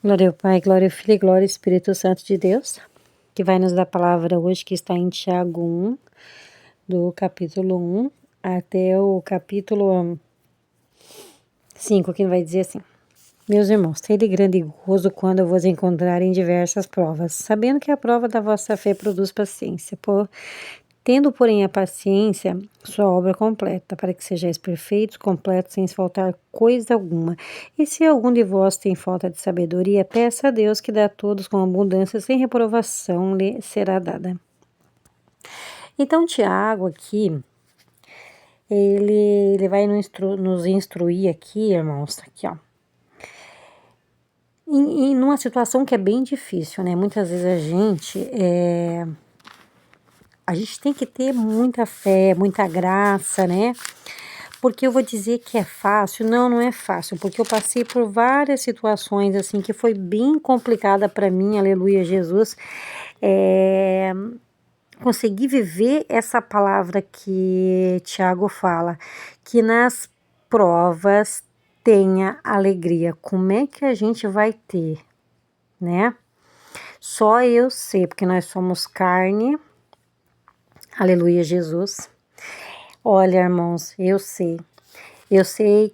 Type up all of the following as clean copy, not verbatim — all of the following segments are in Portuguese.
Glória ao Pai, glória ao Filho e glória ao Espírito Santo de Deus, que vai nos dar a palavra hoje, que está em Tiago 1, do capítulo 1 até o capítulo 5, que vai dizer assim: Meus irmãos, tende grande gozo quando eu vos encontrar em diversas provas, sabendo que a prova da vossa fé produz paciência. Tendo, porém, a paciência, sua obra completa, para que sejais perfeitos, completos, sem faltar coisa alguma. E se algum de vós tem falta de sabedoria, peça a Deus que dá a todos com abundância, sem reprovação, lhe será dada. Então, Tiago aqui, ele vai nos instruir aqui, irmãos, aqui, ó. Em numa situação que é bem difícil, né? Muitas vezes a gente tem que ter muita fé, muita graça, né? Porque eu vou dizer que é fácil? Não, não é fácil, porque eu passei por várias situações assim que foi bem complicada para mim, aleluia Jesus. Consegui viver essa palavra que Tiago fala, que nas provas tenha alegria. Como é que a gente vai ter, né? Só eu sei, porque nós somos carne, aleluia Jesus. Olha, irmãos, eu sei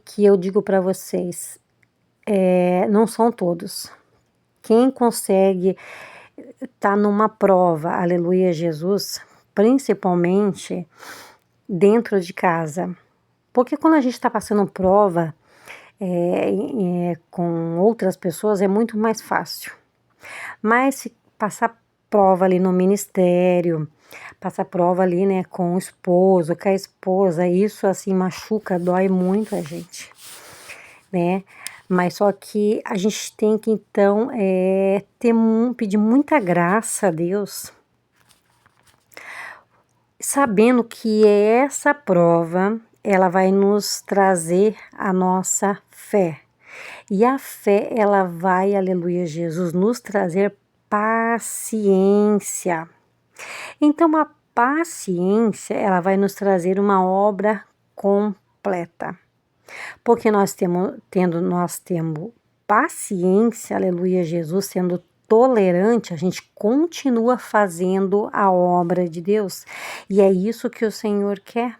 que eu digo para vocês, não são todos. Quem consegue estar numa prova, aleluia Jesus, principalmente dentro de casa. Porque quando a gente está passando prova com outras pessoas é muito mais fácil. Mas se passar prova ali no ministério, passar prova ali, né, com o esposo, com a esposa, isso assim machuca, dói muito a gente, né? Mas só que a gente tem que então pedir muita graça a Deus, sabendo que essa prova ela vai nos trazer a nossa fé. E a fé ela vai, aleluia Jesus, nos trazer paciência. Então a paciência ela vai nos trazer uma obra completa. Porque nós temos paciência, aleluia Jesus, sendo tolerante, a gente continua fazendo a obra de Deus. E é isso que o Senhor quer.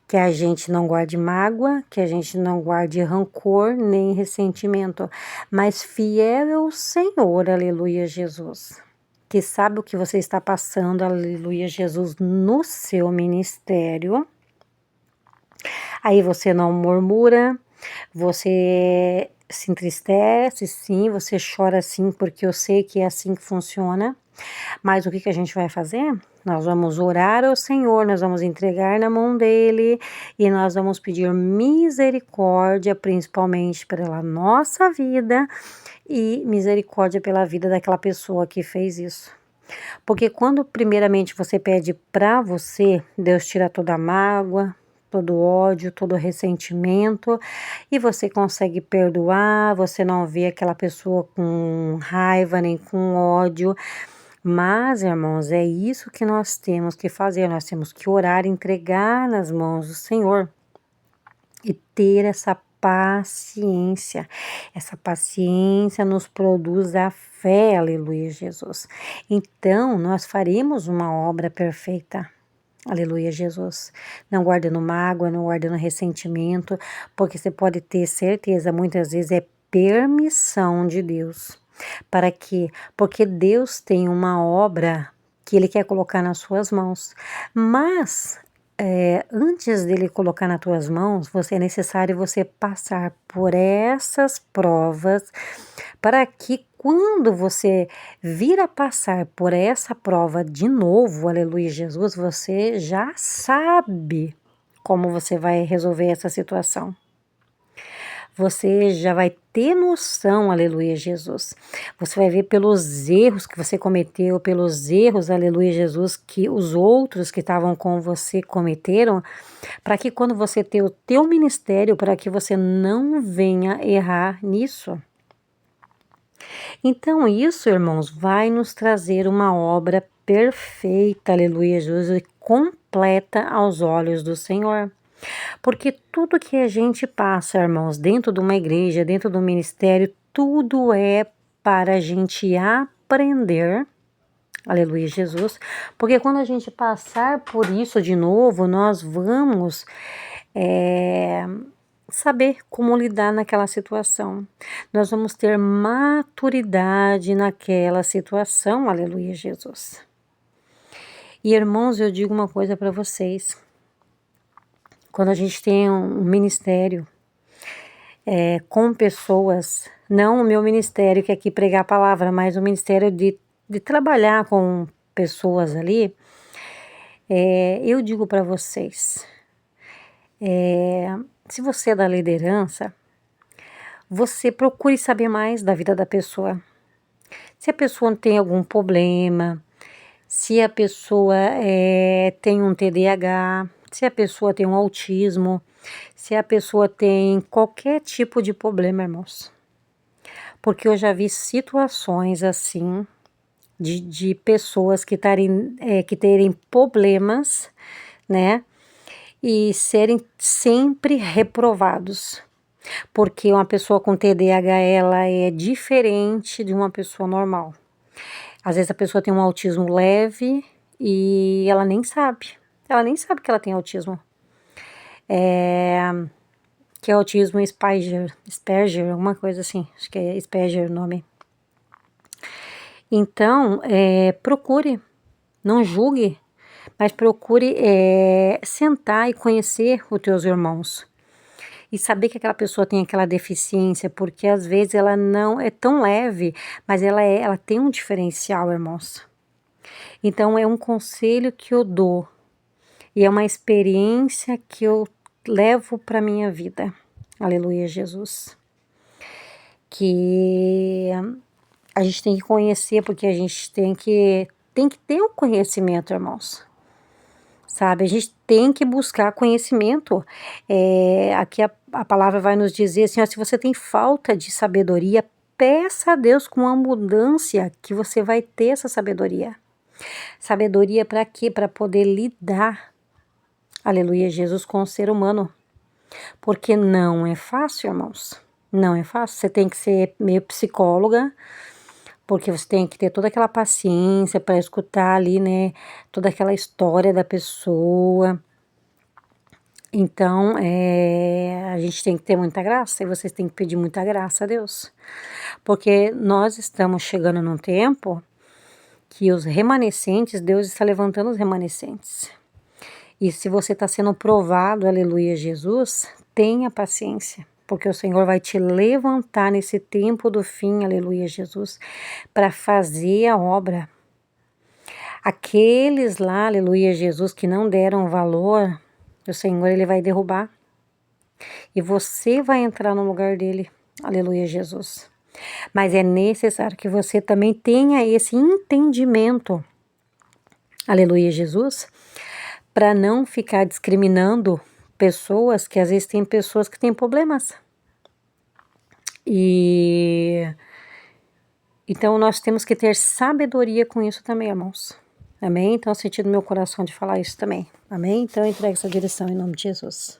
Que a gente não guarde mágoa, que a gente não guarde rancor nem ressentimento, mas fiel é o Senhor, aleluia Jesus, que sabe o que você está passando, aleluia Jesus, no seu ministério. Aí você não murmura, você se entristece, sim, você chora sim, porque eu sei que é assim que funciona. Mas o que a gente vai fazer? Nós vamos orar ao Senhor, nós vamos entregar na mão dele e nós vamos pedir misericórdia, principalmente pela nossa vida e misericórdia pela vida daquela pessoa que fez isso. Porque quando primeiramente você pede para você, Deus tira toda a mágoa, todo ódio, todo ressentimento e você consegue perdoar, você não vê aquela pessoa com raiva nem com ódio. Mas, irmãos, é isso que nós temos que fazer, nós temos que orar, entregar nas mãos do Senhor e ter essa paciência. Essa paciência nos produz a fé, aleluia, Jesus. Então, nós faremos uma obra perfeita. Aleluia, Jesus. Não guardando mágoa, não guardando ressentimento, porque você pode ter certeza, muitas vezes é permissão de Deus. Para quê? Porque Deus tem uma obra que Ele quer colocar nas suas mãos. Mas antes dele colocar nas tuas mãos, é necessário você passar por essas provas para que quando você vir a passar por essa prova de novo, aleluia Jesus, você já sabe como você vai resolver essa situação. Você já vai ter noção, aleluia Jesus. Você vai ver pelos erros que você cometeu, pelos erros, aleluia Jesus, que os outros que estavam com você cometeram, para que quando você ter o teu ministério, para que você não venha errar nisso. Então isso, irmãos, vai nos trazer uma obra perfeita, aleluia Jesus, e completa aos olhos do Senhor. Porque tudo que a gente passa, irmãos, dentro de uma igreja, dentro do ministério, tudo é para a gente aprender, aleluia Jesus, porque quando a gente passar por isso de novo, nós vamos saber como lidar naquela situação. Nós vamos ter maturidade naquela situação, aleluia Jesus. E irmãos, eu digo uma coisa para vocês. Quando a gente tem um ministério com pessoas, não o meu ministério que é aqui pregar a palavra, mas o ministério de trabalhar com pessoas ali, eu digo para vocês, se você é da liderança, você procure saber mais da vida da pessoa. Se a pessoa tem algum problema, se a pessoa tem um TDAH, se a pessoa tem um autismo, se a pessoa tem qualquer tipo de problema, irmãos. Porque eu já vi situações assim, de pessoas que terem problemas, né? E serem sempre reprovados. Porque uma pessoa com TDAH, ela é diferente de uma pessoa normal. Às vezes a pessoa tem um autismo leve e ela nem sabe. Ela nem sabe que ela tem autismo. Que é autismo Asperger, alguma coisa assim. Acho que é Asperger o nome. Então, procure, não julgue, mas procure sentar e conhecer os teus irmãos. E saber que aquela pessoa tem aquela deficiência, porque às vezes ela não é tão leve, mas ela tem um diferencial, irmãos. Então é um conselho que eu dou e é uma experiência que eu levo para minha vida. Aleluia, Jesus. Que a gente tem que conhecer, porque a gente tem que ter um conhecimento, irmãos. Sabe, a gente tem que buscar conhecimento. Aqui a palavra vai nos dizer assim, ó, se você tem falta de sabedoria, peça a Deus com abundância que você vai ter essa sabedoria. Sabedoria para quê? Para poder lidar, aleluia, Jesus, com o ser humano. Porque não é fácil, irmãos. Não é fácil. Você tem que ser meio psicóloga, porque você tem que ter toda aquela paciência para escutar ali, né, toda aquela história da pessoa. Então, a gente tem que ter muita graça, e vocês têm que pedir muita graça a Deus. Porque nós estamos chegando num tempo que os remanescentes, Deus está levantando os remanescentes. E se você está sendo provado, aleluia, Jesus, tenha paciência, porque o Senhor vai te levantar nesse tempo do fim, aleluia, Jesus, para fazer a obra. Aqueles lá, aleluia, Jesus, que não deram valor, o Senhor, ele vai derrubar. E você vai entrar no lugar dele, aleluia, Jesus. Mas é necessário que você também tenha esse entendimento, aleluia, Jesus, para não ficar discriminando pessoas, que às vezes tem pessoas que têm problemas. E então nós temos que ter sabedoria com isso também, irmãos. Amém? Então eu senti no meu coração de falar isso também. Amém? Então eu entrego essa direção em nome de Jesus.